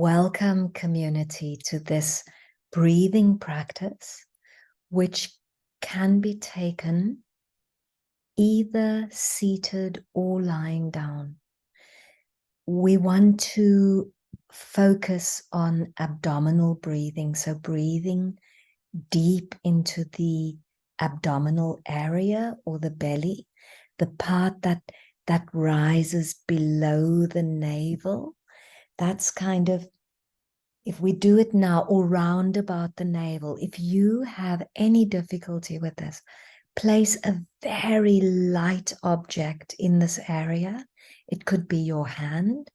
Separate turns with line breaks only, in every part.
Welcome, community, to this breathing practice, which can be taken either seated or lying down. We want to focus on abdominal breathing, so breathing deep into the abdominal area or the belly, the part that rises below the navel. That's kind of, if we do it now, or round about the navel. If you have any difficulty with this, place a very light object in this area. It could be your hand,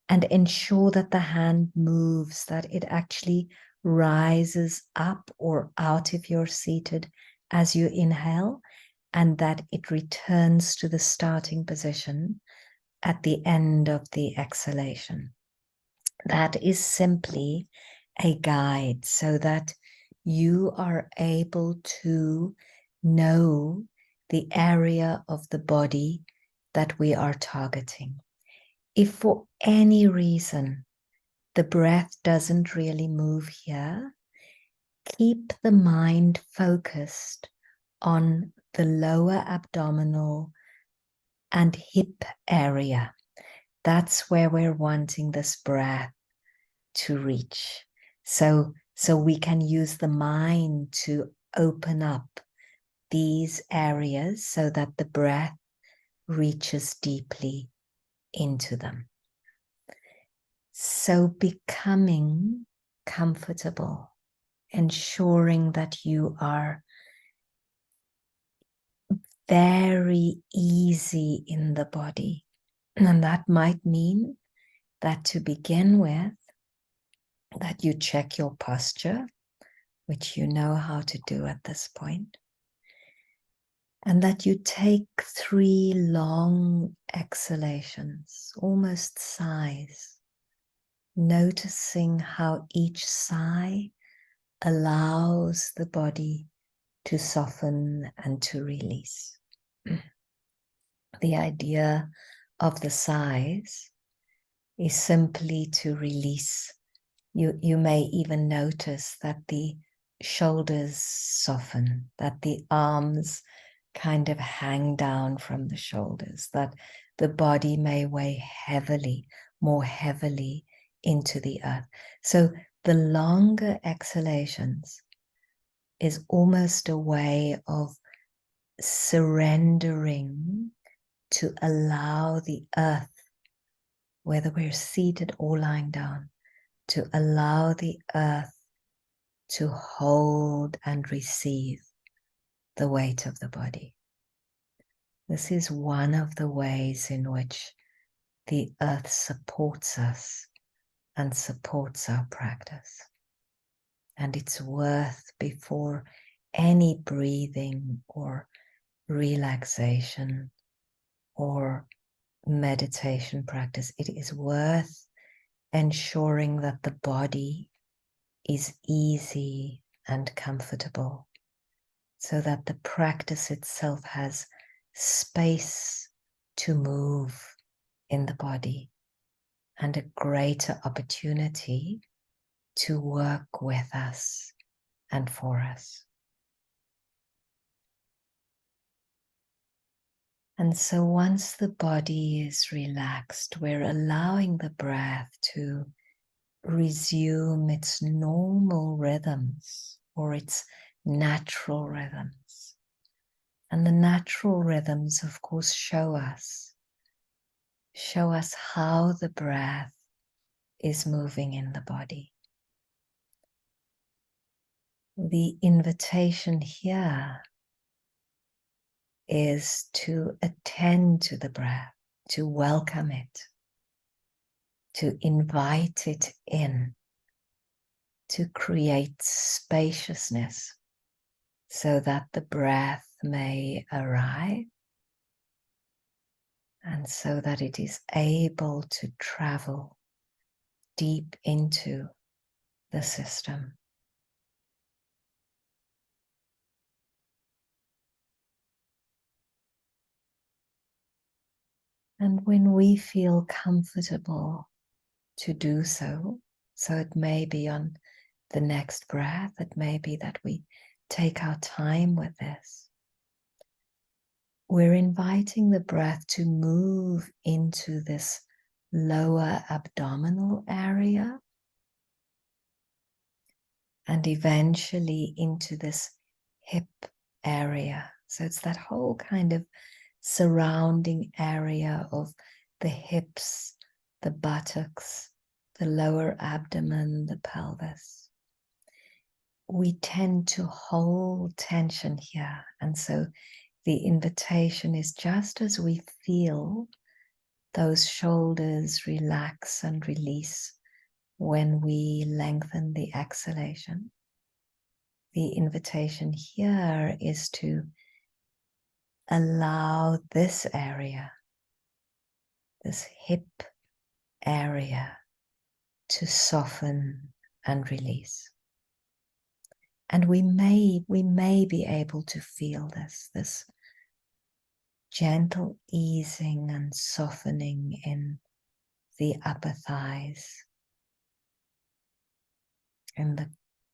and ensure that the hand moves, that it actually rises up or out if you're seated as you inhale, and that it returns to the starting position at the end of the exhalation. That is simply a guide so that you are able to know the area of the body that we are targeting. If for any reason the breath doesn't really move here, keep the mind focused on the lower abdominal and hip area. That's where we're wanting this breath to reach. So we can use the mind to open up these areas so that the breath reaches deeply into them. So becoming comfortable, ensuring that you are very easy in the body. And that might mean that to begin with, that you check your posture, which you know how to do at this point, and that you take 3 long exhalations, almost sighs, noticing how each sigh allows the body to soften and to release. The idea of the sighs is simply to release. You may even notice that the shoulders soften, that the arms kind of hang down from the shoulders, that the body may weigh heavily, more heavily into the earth. So the longer exhalations is almost a way of surrendering to allow the earth, whether we're seated or lying down, to allow the earth to hold and receive the weight of the body. This is one of the ways in which the earth supports us and supports our practice. And it's worth, before any breathing or relaxation or meditation practice, it is worth ensuring that the body is easy and comfortable, so that the practice itself has space to move in the body and a greater opportunity to work with us and for us. And so once the body is relaxed, we're allowing the breath to resume its normal rhythms or its natural rhythms. And the natural rhythms, of course, show us how the breath is moving in the body. The invitation here is to attend to the breath, to welcome it, to invite it in, to create spaciousness so that the breath may arrive and so that it is able to travel deep into the system. And when we feel comfortable to do so, So it may be on the next breath, it may be that we take our time with this. We're inviting the breath to move into this lower abdominal area and eventually into this hip area. So it's that whole kind of surrounding area of the hips, the buttocks, the lower abdomen, the pelvis. We tend to hold tension here. And so the invitation is, just as we feel those shoulders relax and release when we lengthen the exhalation, the invitation here is to allow this area, this hip area, to soften and release. And we may be able to feel this gentle easing and softening in the upper thighs, in the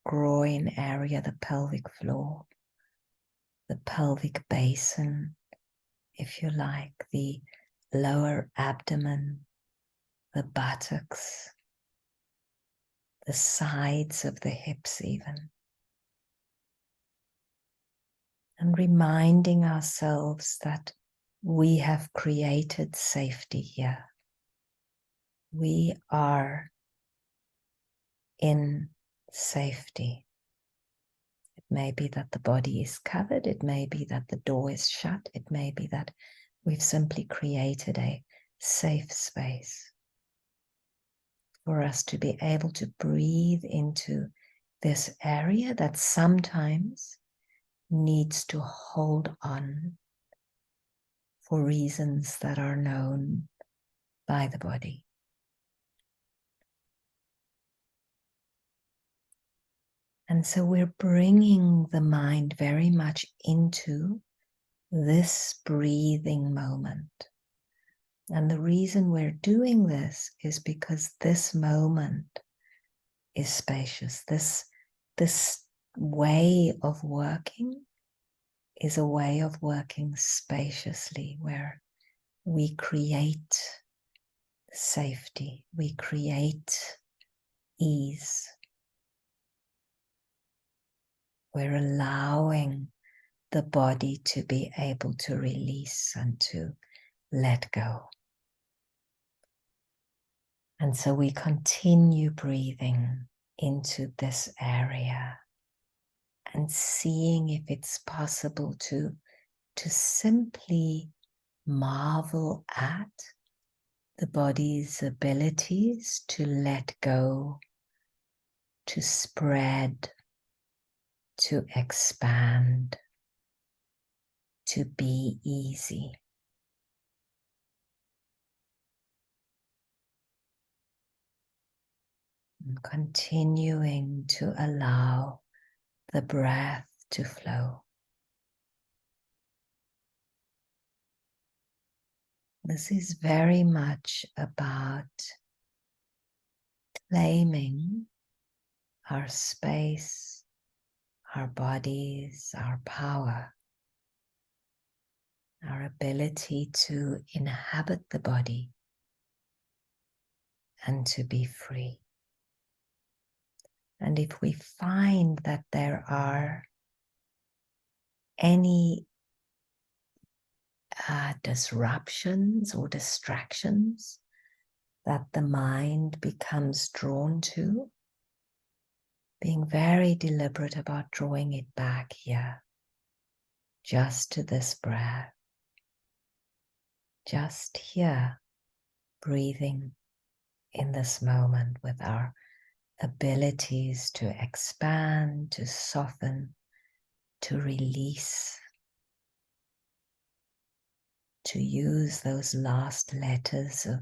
groin area, the pelvic floor, the pelvic basin, if you like, the lower abdomen, the buttocks, the sides of the hips even. And reminding ourselves that we have created safety here. We are in safety. It may be that the body is covered. It may be that the door is shut. It may be that we've simply created a safe space for us to be able to breathe into this area that sometimes needs to hold on for reasons that are known by the body. And so we're bringing the mind very much into this breathing moment. And the reason we're doing this is because this moment is spacious. This way of working is a way of working spaciously, where we create safety, we create ease. We're allowing the body to be able to release and to let go. And so we continue breathing into this area and seeing if it's possible to simply marvel at the body's abilities to let go, to spread, to expand, to be easy. And continuing to allow the breath to flow. This is very much about claiming our space, our bodies, our power, our ability to inhabit the body and to be free. And if we find that there are any disruptions or distractions that the mind becomes drawn to, being very deliberate about drawing it back here, just to this breath, just here, breathing in this moment with our abilities to expand, to soften, to release, to use those last letters of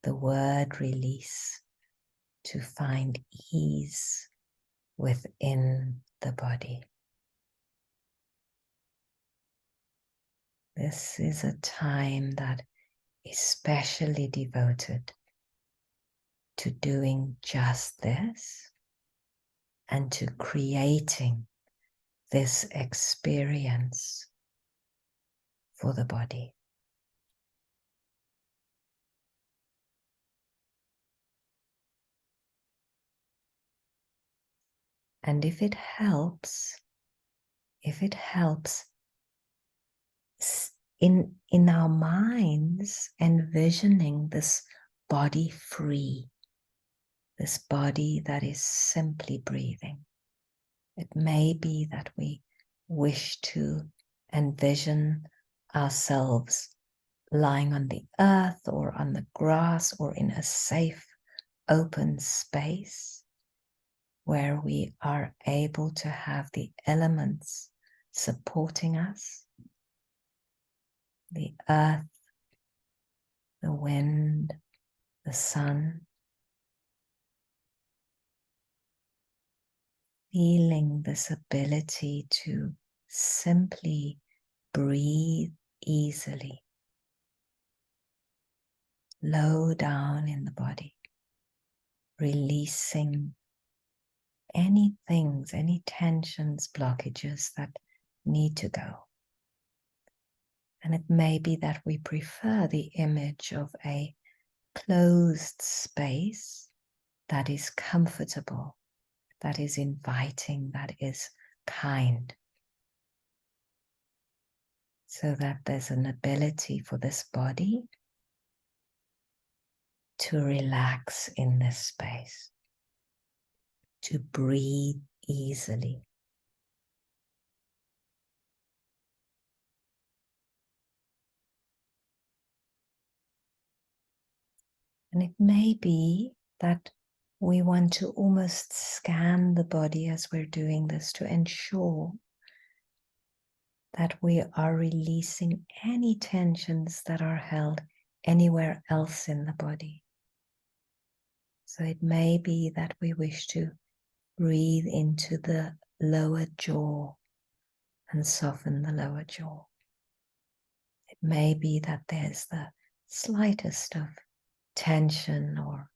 the word release to find ease within the body. This is a time that is specially devoted to doing just this and to creating this experience for the body. And if it helps in our minds, envisioning this body free, this body that is simply breathing. It may be that we wish to envision ourselves lying on the earth or on the grass or in a safe, open space where we are able to have the elements supporting us, the earth, the wind, the sun, feeling this ability to simply breathe easily, low down in the body, releasing any things, any tensions, blockages that need to go. And it may be that we prefer the image of a closed space that is comfortable, that is inviting, that is kind, so that there's an ability for this body to relax in this space, to breathe easily. And it may be that we want to almost scan the body as we're doing this to ensure that we are releasing any tensions that are held anywhere else in the body. So it may be that we wish to breathe into the lower jaw and soften the lower jaw. It may be that there's the slightest of tension or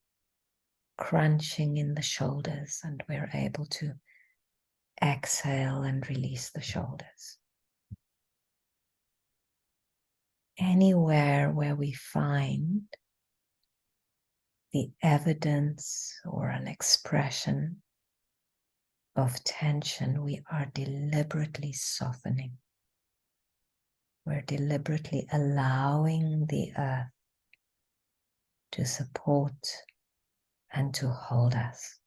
crunching in the shoulders, and we're able to exhale and release the shoulders. Anywhere where we find the evidence or an expression of tension, we are deliberately softening. We're deliberately allowing the earth to support and to hold us.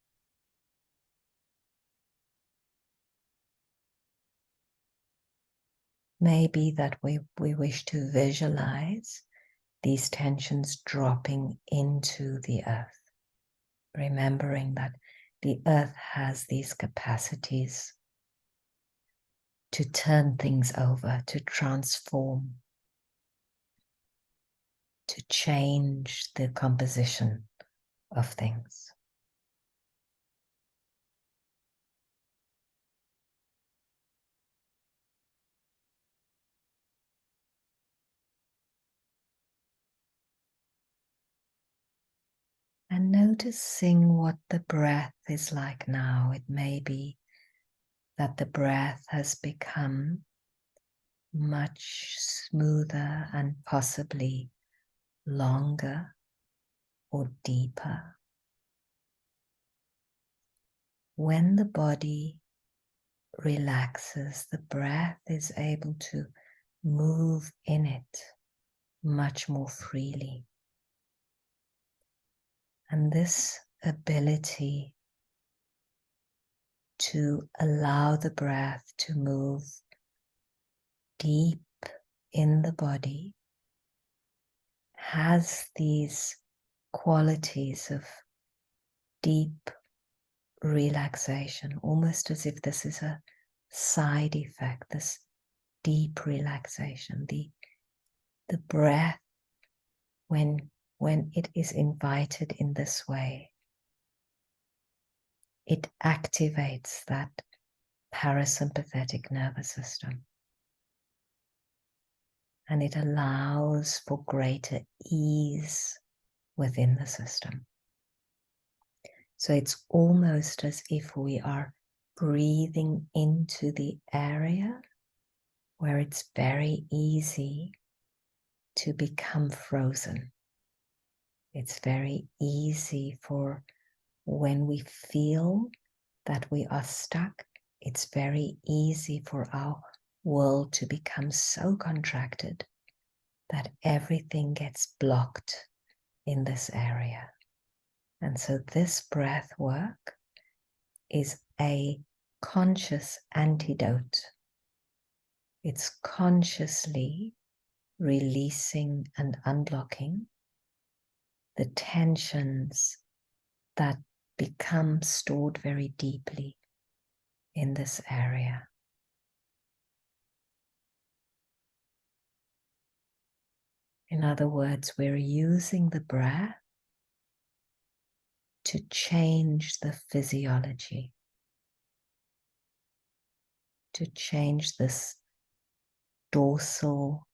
Maybe that we wish to visualize these tensions dropping into the earth, remembering that the earth has these capacities to turn things over, to transform, to change the composition of things. And noticing what the breath is like now. It may be that the breath has become much smoother and possibly longer or deeper. When the body relaxes, the breath is able to move in it much more freely. And this ability to allow the breath to move deep in the body has these qualities of deep relaxation, almost as if this is a side effect, this deep relaxation. The breath, when it is invited in this way, it activates that parasympathetic nervous system. And it allows for greater ease within the system. So it's almost as if we are breathing into the area where it's very easy to become frozen. It's very easy for when we feel that we are stuck, it's very easy for our world to become so contracted that everything gets blocked in this area. And so this breath work is a conscious antidote. It's consciously releasing and unblocking the tensions that become stored very deeply in this area. In other words, we're using the breath to change the physiology, to change this dorsal,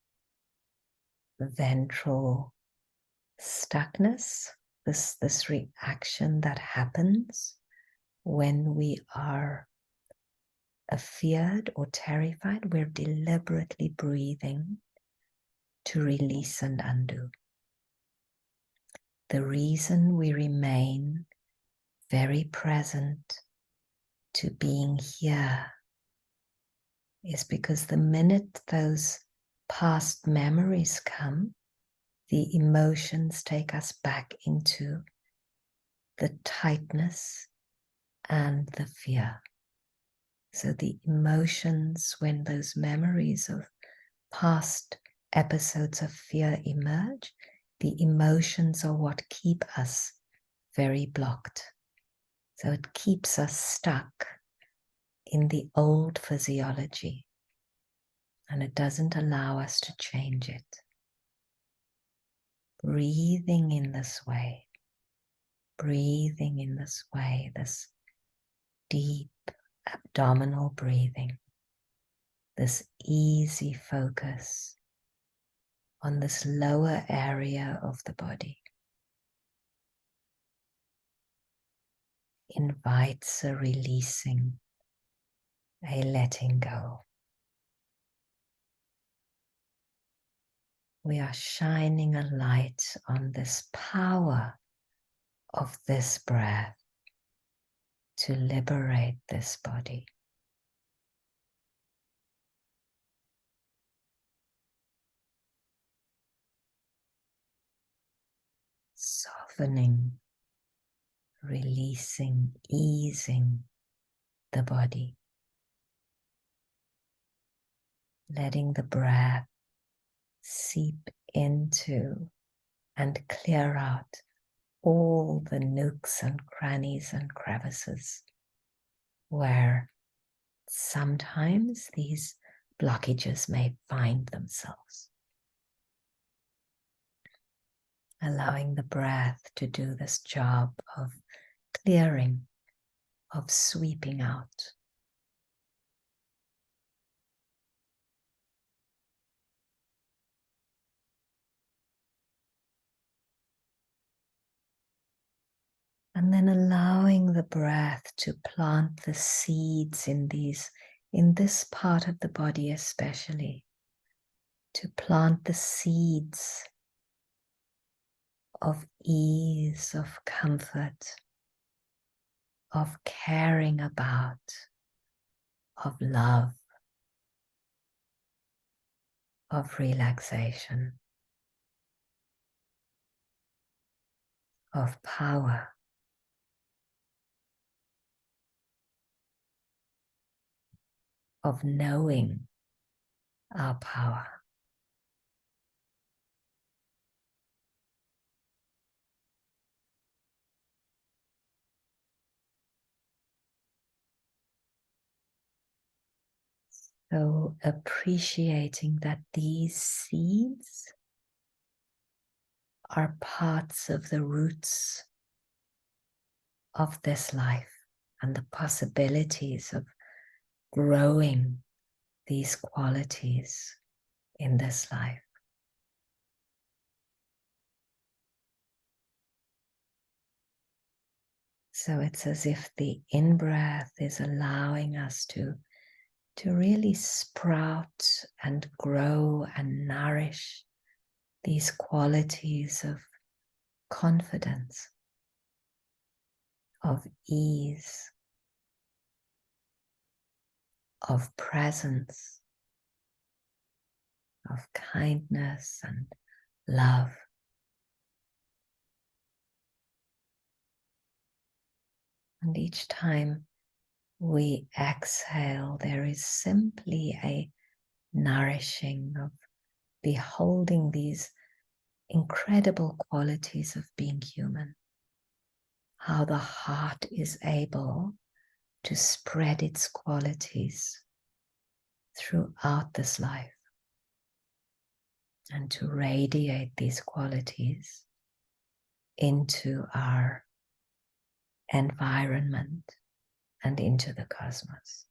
ventral stuckness, this reaction that happens when we are feared or terrified. We're deliberately breathing to release and undo. The reason we remain very present to being here is because the minute those past memories come, the emotions take us back into the tightness and the fear. So the emotions, when those memories of past episodes of fear emerge, the emotions are what keep us very blocked. So it keeps us stuck in the old physiology, and it doesn't allow us to change it. Breathing in this way, this deep abdominal breathing, this easy focus on this lower area of the body invites a releasing, a letting go. We are shining a light on this power of this breath to liberate this body. Softening, releasing, easing the body. Letting the breath seep into and clear out all the nooks and crannies and crevices where sometimes these blockages may find themselves. Allowing the breath to do this job of clearing, of sweeping out. And then allowing the breath to plant the seeds in this part of the body especially, to plant the seeds of ease, of comfort, of caring about, of love, of relaxation, of power. Of knowing our power. So appreciating that these seeds are parts of the roots of this life and the possibilities of growing these qualities in this life. So it's as if the in-breath is allowing us to really sprout and grow and nourish these qualities of confidence, of ease, of presence, of kindness and love. And each time we exhale, there is simply a nourishing of beholding these incredible qualities of being human. How the heart is able to spread its qualities throughout this life and to radiate these qualities into our environment and into the cosmos.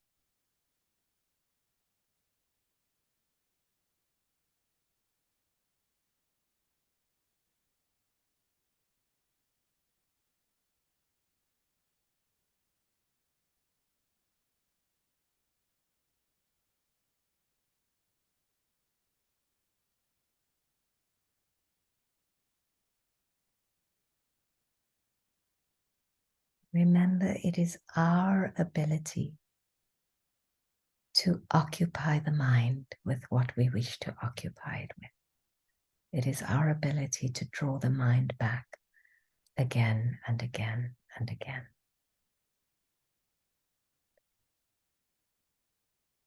Remember, it is our ability to occupy the mind with what we wish to occupy it with. It is our ability to draw the mind back again and again and again.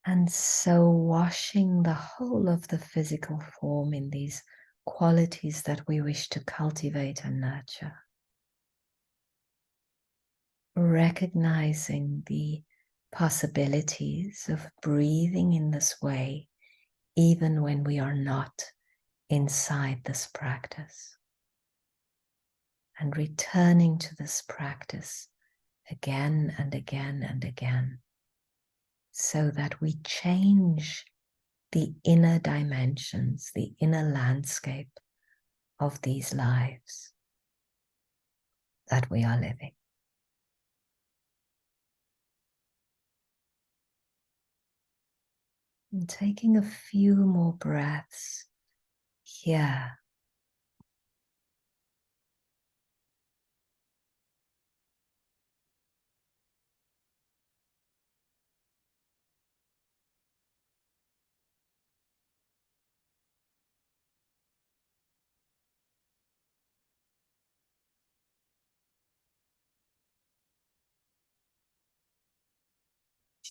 And so washing the whole of the physical form in these qualities that we wish to cultivate and nurture. Recognizing the possibilities of breathing in this way, even when we are not inside this practice. And returning to this practice again and again and again, so that we change the inner dimensions, the inner landscape of these lives that we are living. And taking a few more breaths here.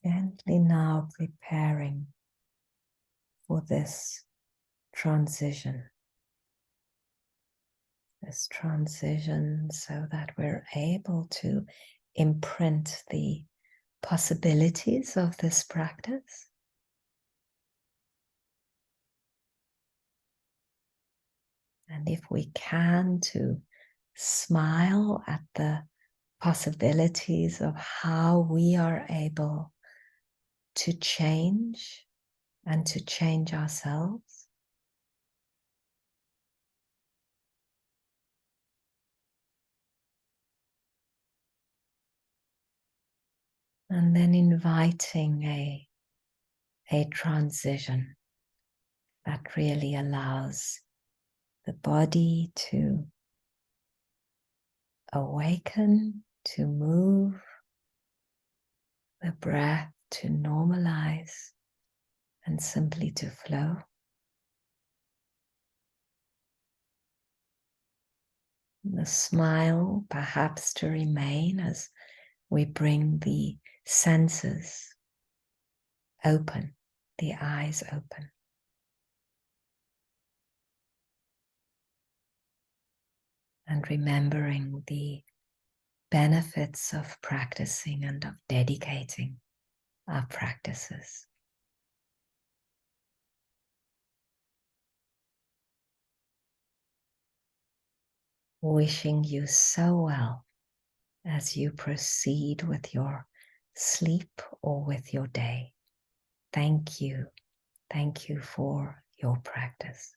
Gently now preparing for this transition. This transition so that we're able to imprint the possibilities of this practice. And if we can, to smile at the possibilities of how we are able to change and to change ourselves. And then inviting a transition that really allows the body to awaken, to move, the breath to normalize and simply to flow. The smile perhaps to remain as we bring the senses open, the eyes open. And remembering the benefits of practicing and of dedicating our practices. Wishing you so well as you proceed with your sleep or with your day. Thank you. Thank you for your practice.